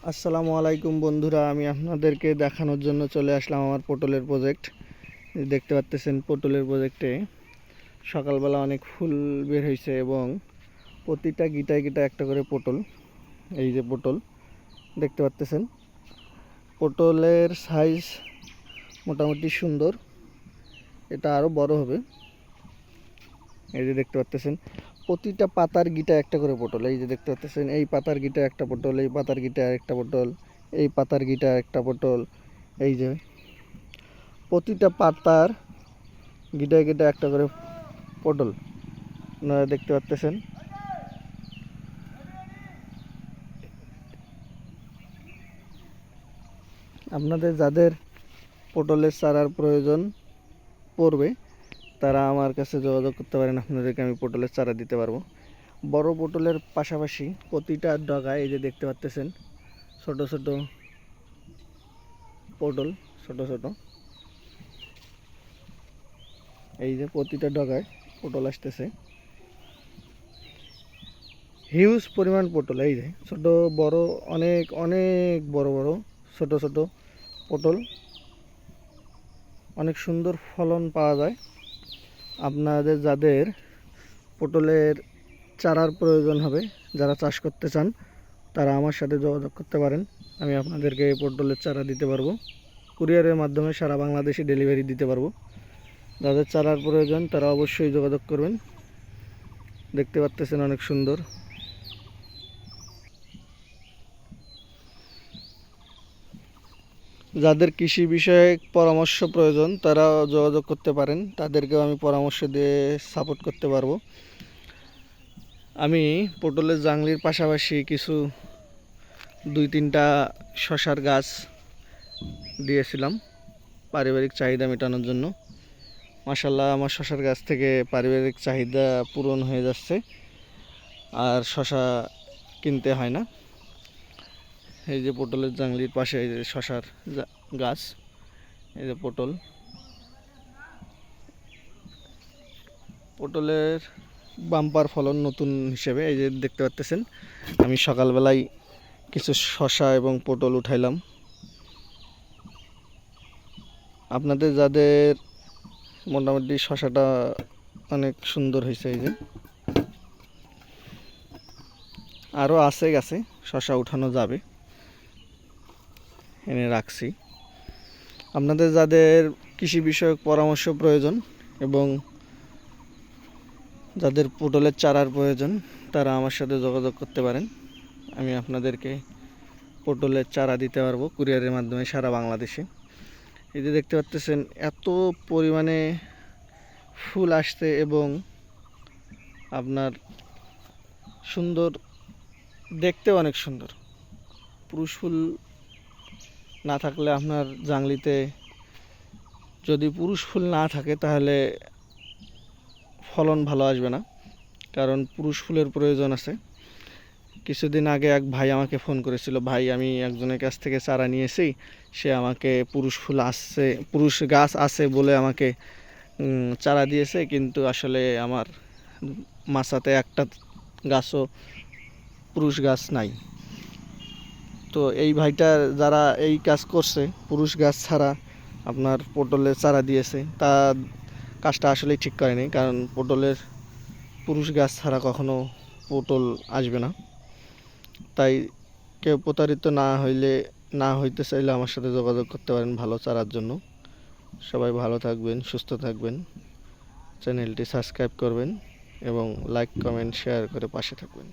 আসসালামু আলাইকুম বন্ধুরা, আমি আপনাদেরকে দেখানোর জন্য চলে আসলাম আমার পটলের প্রজেক্ট। দেখতে পাচ্ছেন পটলের প্রজেক্টে সকালবেলা অনেক ফুল বের হয়েছে এবং প্রতিটা গিটায় গিটায় একটা করে পটল। এই যে পটল দেখতে পাচ্ছেন, পটলের সাইজ মোটামুটি সুন্দর, এটা আরও বড় হবে। এই যে দেখতে পাচ্ছেন প্রতিটা পাতার গিটায় একটা করে পটল। এই যে দেখতে পাচ্ছেন, এই পাতার গিটায় একটা পটল, এই পাতার গিটায় একটা পটল, এই পাতার গিটায় একটা পটল। এই যে প্রতিটা পাতার গিটায় গিটায় একটা করে পটল আপনারা দেখতে পাচ্ছেন। আপনাদের যাদের পটলের চারার প্রয়োজন পড়বে তারা আমার কাছে যোগাযোগ করতে পারেন, আপনাদেরকে আমি পটলের চারা দিতে পারবো। বড় পটলের পাশাপাশি প্রতিটা ডগায় এই যে দেখতে পাচ্ছেন ছোট ছোট পটল, ছোট ছোট। এই যে প্রতিটা ডগায় পটল আসতেছে, হিউজ পরিমাণ পটল। এই যে ছোট বড় অনেক অনেক বড় বড় ছোট ছোট পটল, অনেক সুন্দর ফলন পাওয়া যায়। আপনাদের যাদের পটলের চারার প্রয়োজন হবে, যারা চাষ করতে চান, তারা আমার সাথে যোগাযোগ করতে পারেন। আমি আপনাদেরকে পটলের চারা দিতে পারবো, কুরিয়ারের মাধ্যমে সারা বাংলাদেশে ডেলিভারি দিতে পারবো। যাদের চারার প্রয়োজন তারা অবশ্যই যোগাযোগ করবেন। দেখতে পাচ্ছেন অনেক সুন্দর। যাদের কৃষি বিষয়ে পরামর্শ প্রয়োজন তারা যোগাযোগ করতে পারেন, তাদেরকেও আমি পরামর্শ দিয়ে সাপোর্ট করতে পারবো। আমি পটলের জাংলির পাশাপাশি কিছু 2-3টা শশার গাছ দিয়েছিলাম পারিবারিক চাহিদা মেটানোর জন্য। মাশাল্লাহ, আমার শশার গাছ থেকে পারিবারিক চাহিদা পূরণ হয়ে যাচ্ছে, আর শশা কিনতে হয় না। এই যে পটলের জাংলির পাশে এই যে শশার গাছ, এই যে পটলের বাম্পার ফলন নতুন হিসেবে এই যে দেখতে পাচ্ছেন, আমি সকালবেলায় কিছু শশা এবং পটল উঠাইলাম। আপনাদের যাদের মোটামুটি শশাটা অনেক সুন্দর হয়েছে, এই যে আরও আছে গাছে, শশা উঠানো যাবে, এনে রাখছি। আপনাদের যাদের কৃষি বিষয়ক পরামর্শ প্রয়োজন এবং যাদের পটলের চারার প্রয়োজন তারা আমার সাথে যোগাযোগ করতে পারেন। আমি আপনাদেরকে পটলের চারা দিতে পারবো কুরিয়ারের মাধ্যমে সারা বাংলাদেশে। এই যে দেখতে পাচ্ছেন এত পরিমাণে ফুল আসছে এবং আপনার সুন্দর, দেখতেও অনেক সুন্দর। পুরুষ ফুল না থাকলে আপনার জাংলিতে যদি পুরুষ ফুল না থাকে তাহলে ফলন ভালো আসবে না, কারণ পুরুষ ফুলের প্রয়োজন আছে। কিছুদিন আগে এক ভাই আমাকে ফোন করেছিল, ভাই আমি একজনের কাছ থেকে চারা নিয়েছি, সে আমাকে পুরুষ গাছ আছে বলে আমাকে চারা দিয়েছে, কিন্তু আসলে আমার মাচাতে একটা গাছও পুরুষ গাছ নাই। তো এই ভাইটা যারা এই কাজ করছে, পুরুষ গাছ ছাড়া আপনার পটলের চারা দিয়েছে, তা কাজটা আসলেই ঠিক করেনি, কারণ পটলের পুরুষ গাছ ছাড়া কখনো পটল আসবে না। তাই কেউ প্রতারিত না হইতে চাইলে আমার সাথে যোগাযোগ করতে পারেন ভালো চারার জন্য। সবাই ভালো থাকবেন, সুস্থ থাকবেন, চ্যানেলটি সাবস্ক্রাইব করবেন এবং লাইক কমেন্ট শেয়ার করে পাশে থাকবেন।